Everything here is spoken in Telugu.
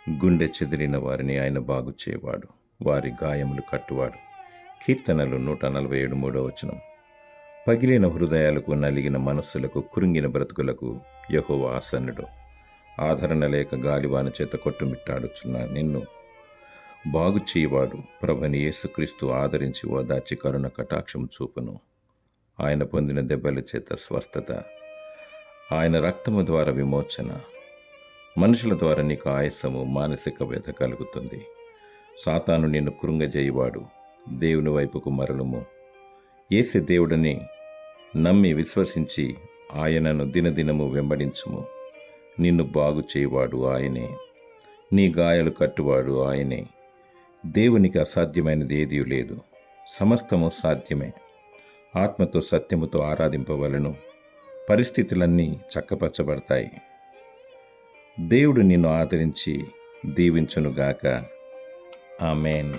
గుండె చెదిరిన వారిని ఆయన బాగు చేయవాడు, వారి గాయములు కట్టువాడు. కీర్తనలు 147 3 పగిలిన హృదయాలకు, నలిగిన మనస్సులకు, కృంగిన బ్రతుకులకు యెహోవా ఆసన్నుడు. ఆదరణ లేక గాలివాన చేత కొట్టుమిట్టాడుచున్న నిన్ను బాగు చేయవాడు. ప్రభుని యేసుక్రీస్తు ఆదరించి ఓదార్చి కరుణ కటాక్షం చూపును. ఆయన పొందిన దెబ్బల చేత స్వస్థత, ఆయన రక్తము ద్వారా విమోచన. మనుషుల ద్వారా నీకు ఆయాసము, మానసిక వ్యధ కలుగుతుంది. సాతాను నిన్ను కృంగజేయువాడు. దేవుని వైపుకు మరలుము. యేసు దేవుడిని నమ్మి విశ్వసించి ఆయనను దినదినము వెంబడించుము. నిన్ను బాగు చేయవాడు ఆయనే, నీ గాయాలు కట్టువాడు ఆయనే. దేవునికి అసాధ్యమైనది ఏదీ లేదు, సమస్తము సాధ్యమే. ఆత్మతో సత్యముతో ఆరాధింపవలను, పరిస్థితులన్నీ చక్కపరచబడతాయి. దేవుడు నిన్ను ఆదరించి దీవించునుగాక. ఆమేన్.